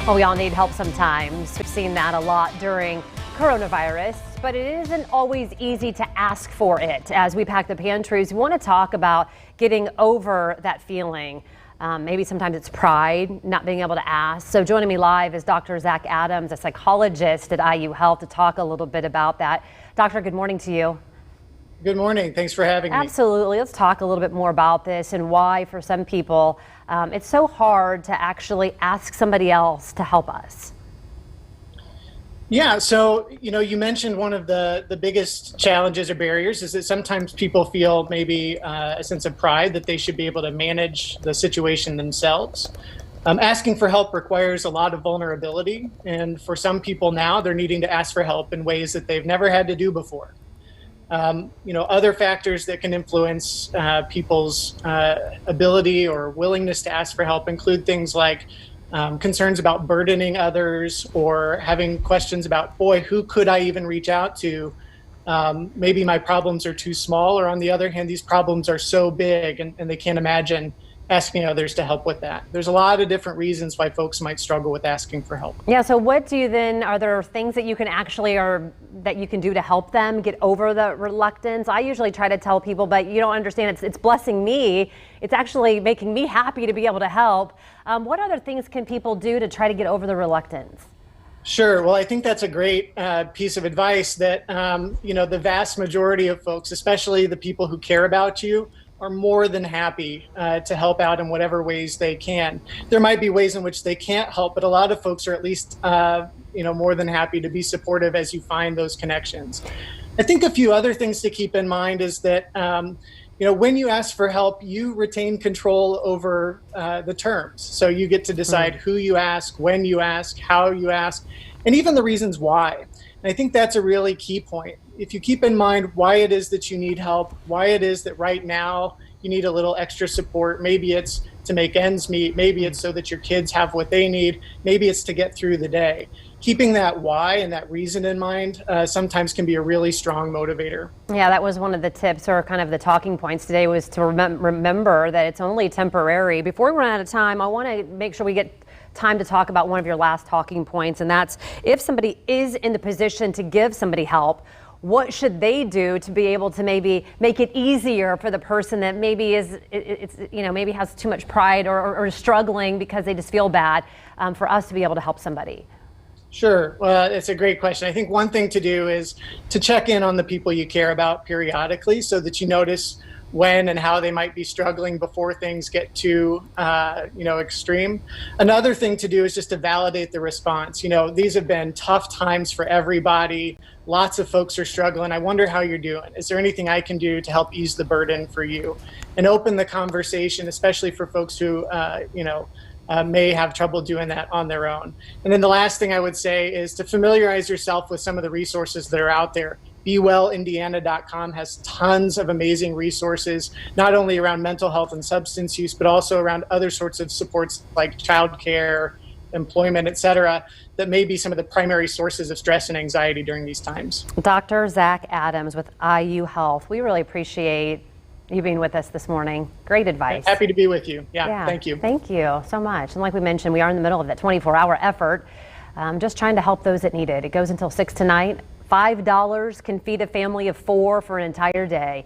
Well, we all need help sometimes. We've seen that a lot during coronavirus, but it isn't always easy to ask for it. As we pack the pantries, we want to talk about getting over that feeling. Maybe sometimes it's pride, not being able to ask. So joining me live is Dr. Zach Adams, a psychologist at IU Health, to talk a little bit about that. Doctor, good morning to you. Good morning. Thanks for having me. Absolutely. Let's talk a little bit more about this and why, for some people, it's so hard to actually ask somebody else to help us. Yeah, so you mentioned one of the biggest challenges or barriers is that sometimes people feel maybe a sense of pride that they should be able to manage the situation themselves. Asking for help requires a lot of vulnerability, and for some people now, they're needing to ask for help in ways that they've never had to do before. Other factors that can influence people's ability or willingness to ask for help include things like concerns about burdening others or having questions about, boy, who could I even reach out to? Maybe my problems are too small, or on the other hand, these problems are so big and they can't imagine asking others to help with that. There's a lot of different reasons why folks might struggle with asking for help. Yeah, so what do you then, are there things that you can actually, or that you can do to help them get over the reluctance? I usually try to tell people, but you don't understand, it's blessing me. It's actually making me happy to be able to help. What other things can people do to try to get over the reluctance? Sure. Well, I think that's a great piece of advice that, the vast majority of folks, especially the people who care about you, are more than happy to help out in whatever ways they can. There might be ways in which they can't help, but a lot of folks are at least, more than happy to be supportive as you find those connections. I think a few other things to keep in mind is that, when you ask for help, you retain control over the terms. So you get to decide who you ask, when you ask, how you ask, and even the reasons why. And I think that's a really key point. If you keep in mind why it is that you need help, why it is that right now you need a little extra support, maybe it's to make ends meet, maybe it's so that your kids have what they need, maybe it's to get through the day. Keeping that why and that reason in mind sometimes can be a really strong motivator. Yeah, that was one of the tips, or kind of the talking points today, was to remember that it's only temporary. Before we run out of time, I want to make sure we get time to talk about one of your last talking points, and that's if somebody is in the position to give somebody help, what should they do to be able to maybe make it easier for the person that maybe maybe has too much pride or is struggling because they just feel bad, for us to be able to help somebody? Sure. Well, it's a great question. I think one thing to do is to check in on the people you care about periodically so that you notice when and how they might be struggling before things get too, extreme. Another thing to do is just to validate the response. These have been tough times for everybody. Lots of folks are struggling. I wonder how you're doing. Is there anything I can do to help ease the burden for you? And open the conversation, especially for folks who, may have trouble doing that on their own. And then the last thing I would say is to familiarize yourself with some of the resources that are out there. BeWellIndiana.com has tons of amazing resources, not only around mental health and substance use, but also around other sorts of supports like childcare, employment, et cetera, that may be some of the primary sources of stress and anxiety during these times. Dr. Zach Adams with IU Health, we really appreciate you being with us this morning. Great advice. Happy to be with you. Yeah, thank you. Thank you so much. And like we mentioned, we are in the middle of that 24-hour effort, just trying to help those that need it. It goes until 6 tonight. $5 can feed a family of 4 for an entire day.